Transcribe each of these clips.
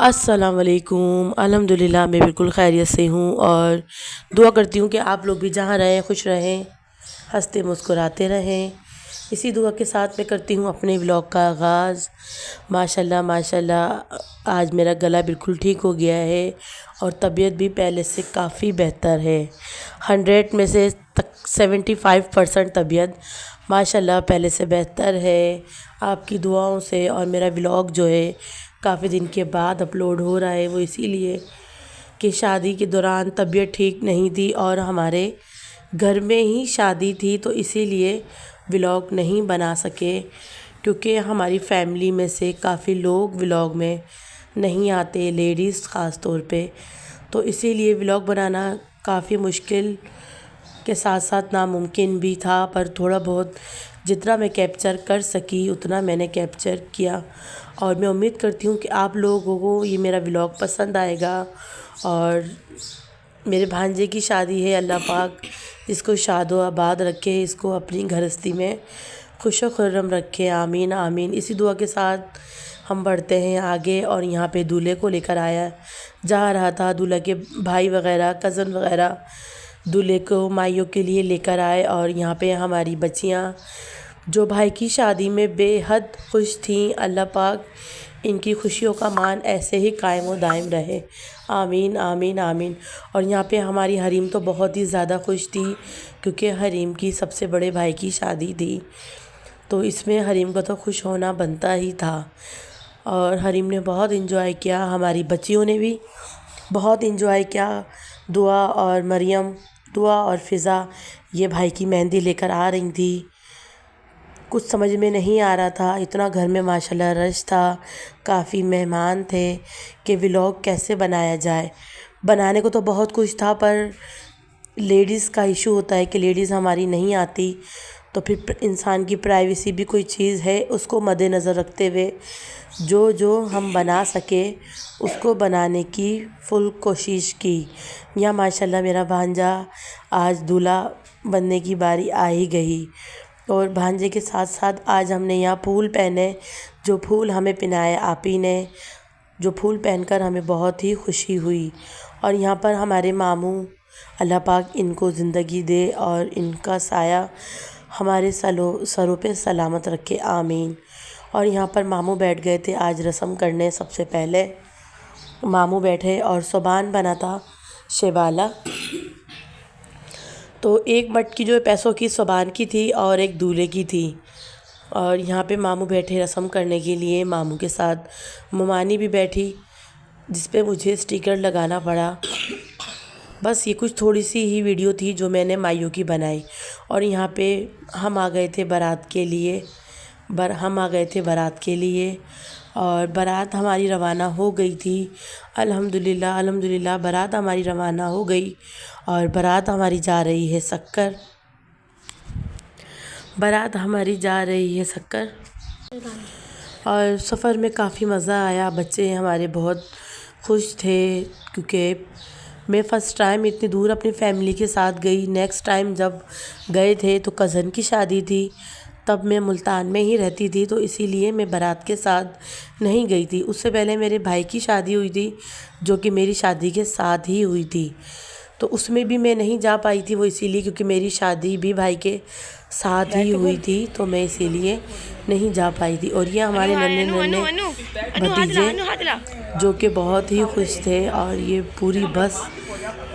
अस्सलाम वालेकुम। अल्हम्दुलिल्लाह मैं बिल्कुल खैरियत से हूँ और दुआ करती हूँ कि आप लोग भी जहाँ रहें खुश रहें, हंसते मुस्कुराते रहें। इसी दुआ के साथ मैं करती हूँ अपने व्लॉग का आगाज़। माशाल्लाह माशाल्लाह आज मेरा गला बिल्कुल ठीक हो गया है और तबीयत भी पहले से काफ़ी बेहतर है। 100 में से तक 75% तबीयत माशाल्लाह पहले से बेहतर है आपकी दुआओं से। और मेरा व्लॉग जो है काफ़ी दिन के बाद अपलोड हो रहा है, वो इसीलिए कि शादी के दौरान तबीयत ठीक नहीं थी और हमारे घर में ही शादी थी, तो इसीलिए व्लॉग नहीं बना सके क्योंकि हमारी फैमिली में से काफ़ी लोग व्लॉग में नहीं आते, लेडीज़ ख़ास तौर पे। तो इसीलिए व्लॉग बनाना काफ़ी मुश्किल के साथ साथ नामुमकिन भी था, पर थोड़ा बहुत जितना मैं कैप्चर कर सकी उतना मैंने कैप्चर किया। और मैं उम्मीद करती हूँ कि आप लोगों को ये मेरा व्लॉग पसंद आएगा। और मेरे भांजे की शादी है, अल्लाह पाक इसको शादो आबाद रखे, इसको अपनी गृहस्थी में खुश खुर्रम रखे, आमीन आमीन। इसी दुआ के साथ हम बढ़ते हैं आगे। और यहाँ पे दूल्हे को लेकर आया जा रहा था, दूल्हे के भाई वगैरह कज़न वगैरह दूल्हे को माइयों के लिए लेकर आए। और यहाँ पे हमारी बच्चियाँ जो भाई की शादी में बेहद खुश थीं, अल्लाह पाक इनकी खुशियों का मान ऐसे ही कायम व दायम रहे, आमीन आमीन आमीन। और यहाँ पे हमारी हरीम तो बहुत ही ज़्यादा खुश थी क्योंकि हरीम की सबसे बड़े भाई की शादी थी, तो इसमें हरीम का तो खुश होना बनता ही था। और हरीम ने बहुत इन्जॉय किया, हमारी बच्चियों ने भी बहुत इन्जॉय किया। दुआ और फ़िज़ा ये भाई की मेहंदी लेकर आ रही थी। कुछ समझ में नहीं आ रहा था, इतना घर में माशाल्लाह रश था, काफ़ी मेहमान थे कि व्लॉग कैसे बनाया जाए। बनाने को तो बहुत कुछ था, पर लेडीज़ का इशू होता है कि लेडीज़ हमारी नहीं आती, तो फिर इंसान की प्राइवेसी भी कोई चीज़ है, उसको मद्देनज़र रखते हुए जो जो हम बना सके उसको बनाने की फ़ुल कोशिश की। या माशाल्लाह मेरा भांजा आज दूल्हा बनने की बारी आ ही गई। और भांजे के साथ साथ आज हमने यहाँ फूल पहने, जो फूल हमें पहनाए आप ही ने, जो फूल पहनकर हमें बहुत ही खुशी हुई। और यहाँ पर हमारे मामू, अल्लाह पाक इनको ज़िंदगी दे और इनका साया हमारे सरों पे सलामत रखे, आमीन। और यहाँ पर मामू बैठ गए थे आज रस्म करने। सबसे पहले मामू बैठे और ज़ुबान बना था शेवाला, तो एक मटकी जो पैसों की ज़ुबान की थी और एक दूल्हे की थी। और यहाँ पे मामू बैठे रस्म करने के लिए, मामू के साथ ममानी भी बैठी जिस पे मुझे स्टिकर लगाना पड़ा। बस ये कुछ थोड़ी सी ही वीडियो थी जो मैंने माइयों की बनाई। और यहाँ पे हम आ गए थे बारात के लिए, और बारात हमारी रवाना हो गई थी। अल्हम्दुलिल्लाह अल्हम्दुलिल्लाह बारात हमारी रवाना हो गई और बारात हमारी जा रही है सक्कर। और सफ़र में काफ़ी मज़ा आया, बच्चे हमारे बहुत खुश थे क्योंकि मैं फ़र्स्ट टाइम इतनी दूर अपनी फ़ैमिली के साथ गई। नेक्स्ट टाइम जब गए थे तो कज़न की शादी थी, तब मैं मुल्तान में ही रहती थी, तो इसीलिए मैं बारात के साथ नहीं गई थी। उससे पहले मेरे भाई की शादी हुई थी जो कि मेरी शादी के साथ ही हुई थी, तो उसमें भी मैं नहीं जा पाई थी। वो इसीलिए क्योंकि मेरी शादी भी भाई के साथ ही हुई थी, तो मैं इसीलिए नहीं जा पाई थी। और ये हमारे नन्हे भतीजे जो कि बहुत ही खुश थे, और ये पूरी बस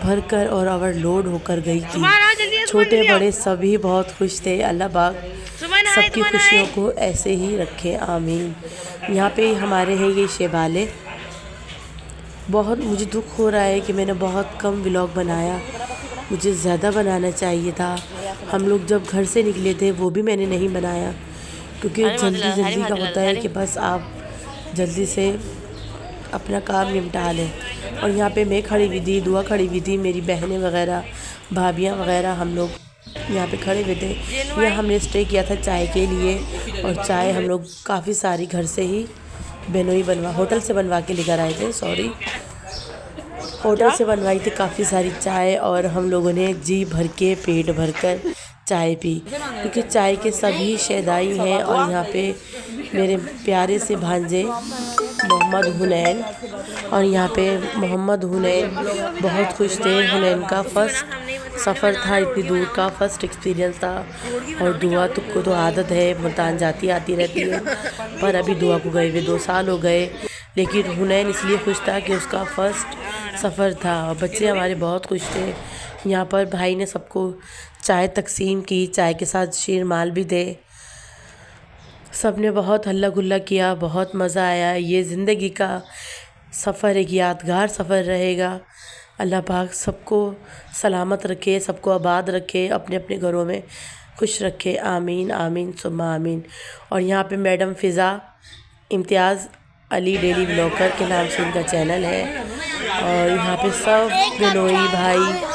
भरकर और ओवरलोड होकर गई थी। छोटे बड़े सभी बहुत खुश थे, अल्लाह पाक सबकी खुशियों को ऐसे ही रखे, आमीन। यहाँ पे हमारे हैं ये शेवाले। बहुत मुझे दुख हो रहा है कि मैंने बहुत कम व्लॉग बनाया, मुझे ज़्यादा बनाना चाहिए था। हम लोग जब घर से निकले थे वो भी मैंने नहीं बनाया क्योंकि जल्दी का होता है कि बस आप जल्दी से अपना काम निपटा लें। और यहाँ पे मैं खड़ी हुई थी, दुआ खड़ी हुई थी, मेरी बहनें वगैरह भाभियाँ वगैरह हम लोग यहाँ पे खड़े हुए थे। यहाँ हमने स्टे किया था चाय के लिए, और चाय हम लोग काफ़ी सारी घर से ही होटल से बनवा के लेकर आए थे, होटल से बनवाई थी काफ़ी सारी चाय। और हम लोगों ने जी भर के पेट भर कर चाय पी क्योंकि चाय के सभी शैदाई हैं। और यहाँ पे मेरे प्यारे से भांजे मोहम्मद हुनैन। और यहाँ पे मोहम्मद हुनैन बहुत खुश थे। हुनैन का फ़र्स्ट सफ़र था, इतनी दूर का फ़र्स्ट एक्सपीरियंस था। और दुआ को तो आदत है, मुल्तान जाती आती रहती है, पर अभी दुआ को गए हुए 2 साल हो गए। लेकिन हुनैन इसलिए खुश था कि उसका फ़र्स्ट सफ़र था। और बच्चे हमारे बहुत खुश थे। यहाँ पर भाई ने सबको चाय तकसीम की, चाय के साथ शीरमाल भी दे। सब ने बहुत हल्ला गुल्ला किया, बहुत मज़ा आया। ये ज़िंदगी का सफ़र एक यादगार सफ़र रहेगा। अल्लाह पाक सबको सलामत रखे, सबको आबाद रखे, अपने अपने घरों में खुश रखे। आमीन आमीन सुम्मा आमीन। और यहाँ पे मैडम फ़िज़ा इम्तियाज़ अली डेली ब्लॉगर के नाम से उनका चैनल है। और यहाँ पे सब बिनोई भाई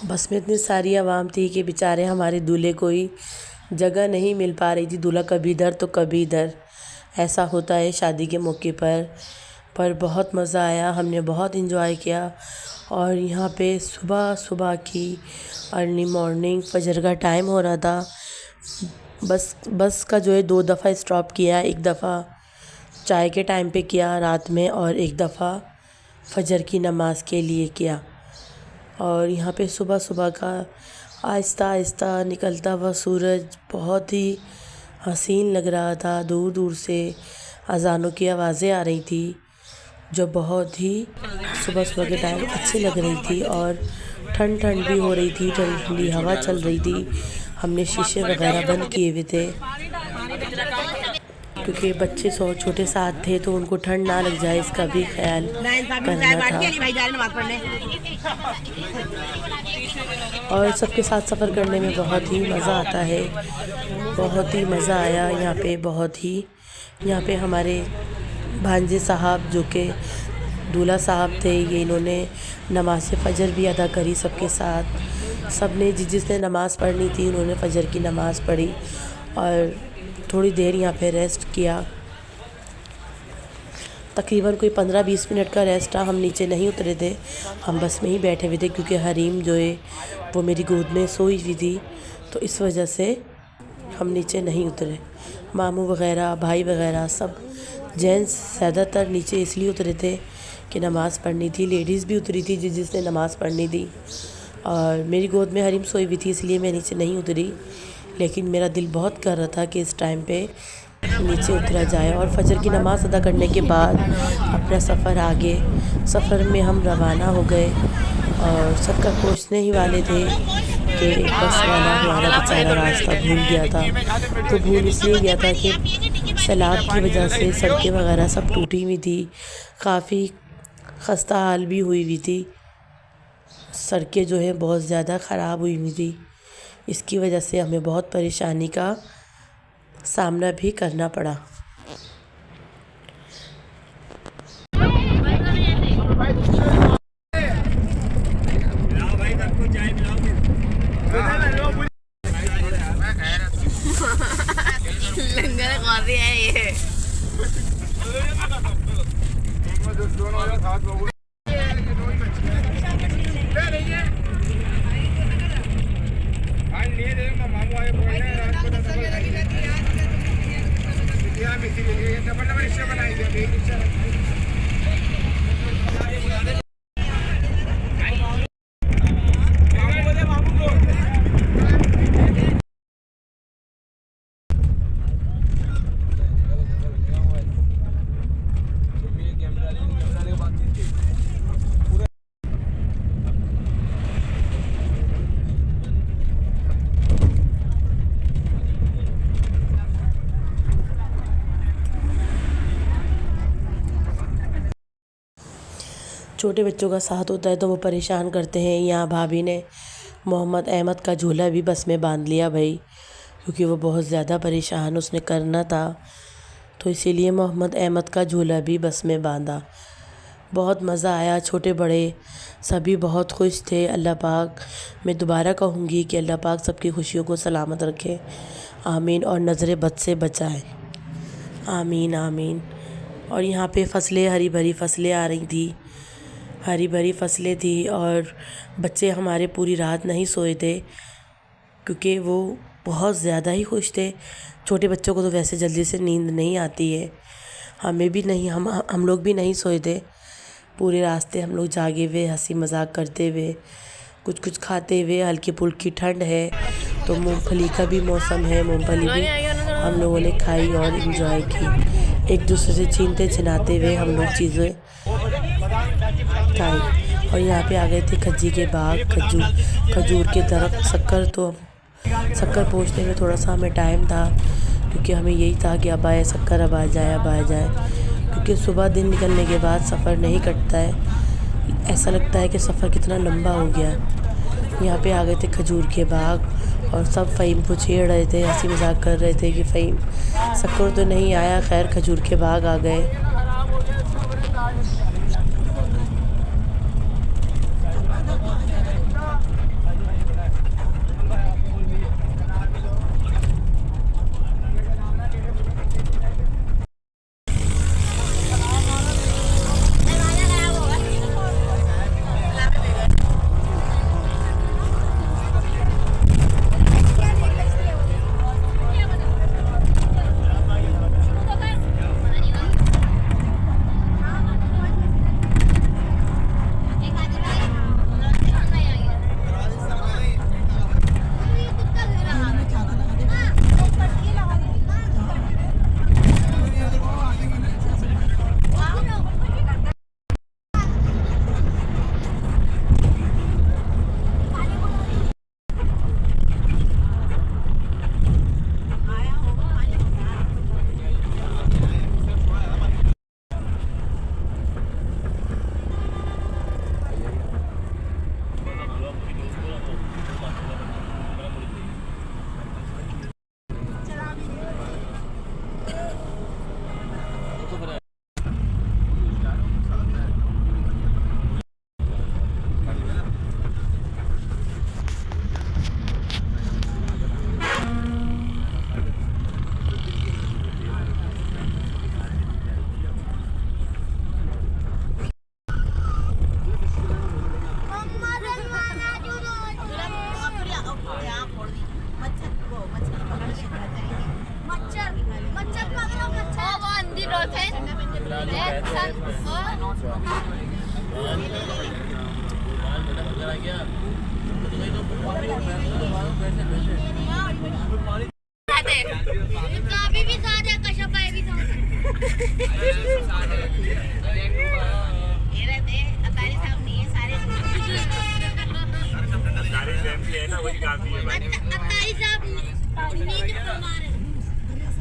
बस में इतनी सारी आवाम थी कि बेचारे हमारे दूल्हे को ही जगह नहीं मिल पा रही थी। दूल्हा कभी इधर तो कभी इधर, ऐसा होता है शादी के मौके पर बहुत मज़ा आया, हमने बहुत इन्जॉय किया। और यहाँ पे सुबह सुबह की अर्ली मॉर्निंग फजर का टाइम हो रहा था। बस का जो है 2 दफ़ा स्टॉप किया, एक दफ़ा चाय के टाइम पे किया रात में, और एक दफ़ा फजर की नमाज़ के लिए किया। और यहाँ पे सुबह सुबह का आहिस्ता आहिस्ता निकलता हुआ सूरज बहुत ही हसीन लग रहा था। दूर दूर से अज़ानों की आवाज़ें आ रही थी, जो बहुत ही सुबह सुबह के टाइम अच्छी लग रही थी। और ठंड ठंड भी हो रही थी, ठंडी ठंडी हवा चल रही थी। हमने शीशे वगैरह बंद किए हुए थे क्योंकि बच्चे छोटे साथ थे, तो उनको ठंड ना लग जाए इसका भी ख्याल करना था। और सबके साथ सफ़र करने में बहुत ही मज़ा आता है, बहुत ही मज़ा आया यहाँ पे बहुत ही। यहाँ पे हमारे भांजे साहब जो कि दूल्हा साहब थे, ये इन्होंने नमाज़ फ़जर भी अदा करी सबके साथ। सब ने जिसने नमाज़ पढ़नी थी उन्होंने फ़जर की नमाज़ पढ़ी और थोड़ी देर यहाँ पे रेस्ट किया। तकरीबन कोई 15-20 मिनट का रेस्ट था। हम नीचे नहीं उतरे थे, हम बस में ही बैठे हुए थे क्योंकि हरीम जो है वो मेरी गोद में सोई हुई थी, तो इस वजह से हम नीचे नहीं उतरे। मामू वगैरह भाई वगैरह सब जेंट्स ज़्यादातर नीचे इसलिए उतरे थे कि नमाज़ पढ़नी थी। लेडीज़ भी उतरी थी जिसने नमाज़ पढ़नी थी, और मेरी गोद में हरीम सोई हुई थी इसलिए मैं नीचे नहीं उतरी। लेकिन मेरा दिल बहुत कर रहा था कि इस टाइम पे नीचे उतरा जाए। और फजर की नमाज़ अदा करने के बाद अपना सफ़र में हम रवाना हो गए। और सबका पहुँचने ही वाले थे कि बस वाला हमारा बेचारा रास्ता भूल गया था। तो भूल इसलिए गया था कि सैलाब की वजह से सड़कें वगैरह सब टूटी हुई थी, काफ़ी खस्ता हाल भी हुई हुई थी। सड़कें जो है बहुत ज़्यादा ख़राब हुई हुई थी, इसकी वजह से हमें बहुत परेशानी का सामना भी करना पड़ा। लंगर खाते हैं ये। छोटे बच्चों का साथ होता है तो वो परेशान करते हैं। यहाँ भाभी ने मोहम्मद अहमद का झूला भी बस में बांध लिया भाई, क्योंकि वो बहुत ज़्यादा परेशान उसने करना था, तो इसीलिए मोहम्मद अहमद का झूला भी बस में बांधा। बहुत मज़ा आया, छोटे बड़े सभी बहुत खुश थे। अल्लाह पाक, मैं दोबारा कहूँगी कि अल्लाह पाक सबकी खुशियों को सलामत रखे, आमीन। और नज़र बद से बचाए, आमीन आमीन। और यहाँ पे फसलें, हरी भरी फसलें आ रही थी, हरी भरी फसलें थी। और बच्चे हमारे पूरी रात नहीं सोए थे, क्योंकि वो बहुत ज़्यादा ही खुश थे। छोटे बच्चों को तो वैसे जल्दी से नींद नहीं आती है, हमें भी नहीं, हम लोग भी नहीं सोए थे। पूरे रास्ते हम लोग जागे हुए, हंसी मजाक करते हुए, कुछ कुछ खाते हुए। हल्की फुल्की ठंड है तो मूंगफली का भी मौसम है, मूंगफली भी हम लोगों ने खाई और इन्जॉय की। एक दूसरे से छीनते छिनाते हुए हम लोग चीज़ें खाई। और यहाँ पे आ गए थे खज्जी के बाग, खजूर के दरख्त, शक्कर पहुँचने में थोड़ा सा हमें टाइम था, क्योंकि हमें यही था कि अब आए शक्कर, अब आ जाए, अब आ जाए। क्योंकि सुबह दिन निकलने के बाद सफ़र नहीं कटता है, ऐसा लगता है कि सफ़र कितना लंबा हो गया। यहाँ पे आ गए थे खजूर के बाग और सब फ़हीम को छेड़ रहे थे, हंसी मजाक कर रहे थे कि फ़हीम शक्कर तो नहीं आया, खैर खजूर के बाग आ गए।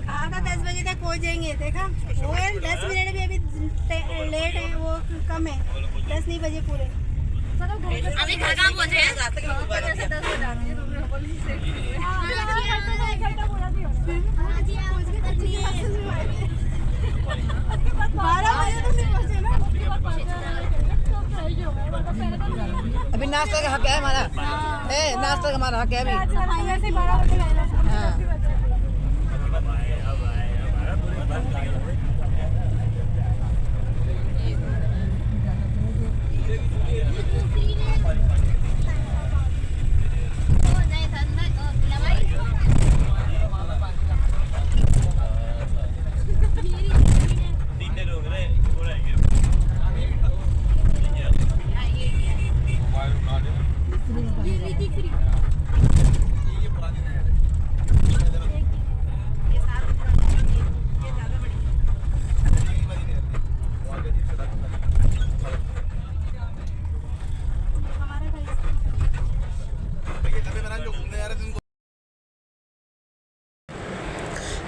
आधा 10 बजे तक पहुंचेंगे। देखा वो 10 मिनट भी अभी लेट है, वो कम है, 10 नहीं बजे पूरे। अभी घर कहाँ पहुंचे हैं? 12 बजे तो नहीं पहुंचे ना। अभी नाश्ता का हक है हमारा, नाश्ता का हमारा हक है अभी। वैसे 12 बजे गए।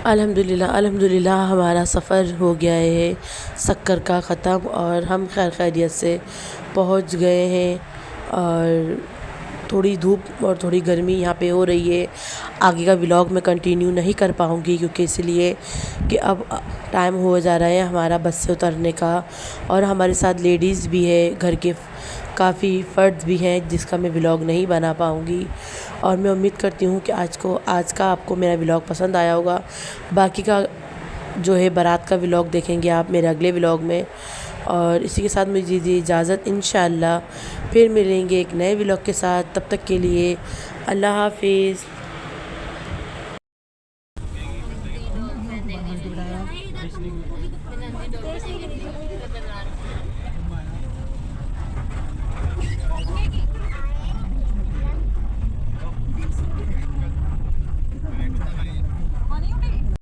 अल्हम्दुलिल्लाह अल्हम्दुलिल्लाह हमारा सफ़र हो गया है शक्कर का ख़त्म और हम खैर खैरियत से पहुंच गए हैं। और थोड़ी धूप और थोड़ी गर्मी यहाँ पे हो रही है। आगे का व्लॉग मैं कंटिन्यू नहीं कर पाऊँगी, क्योंकि इसलिए कि अब टाइम हो जा रहा है हमारा बस से उतरने का, और हमारे साथ लेडीज़ भी है, घर के काफ़ी फ़र्द भी हैं जिसका मैं व्लॉग नहीं बना पाऊँगी। और मैं उम्मीद करती हूँ कि आज का आपको मेरा व्लॉग पसंद आया होगा। बाकी का जो है बारात का व्लॉग देखेंगे आप मेरे अगले व्लॉग में। और इसी के साथ मुझे दीजिए इजाज़त, इंशाअल्लाह फिर मिलेंगे एक नए व्लॉग के साथ। तब तक के लिए अल्लाह हाफ़िज़। घंटी बिठाया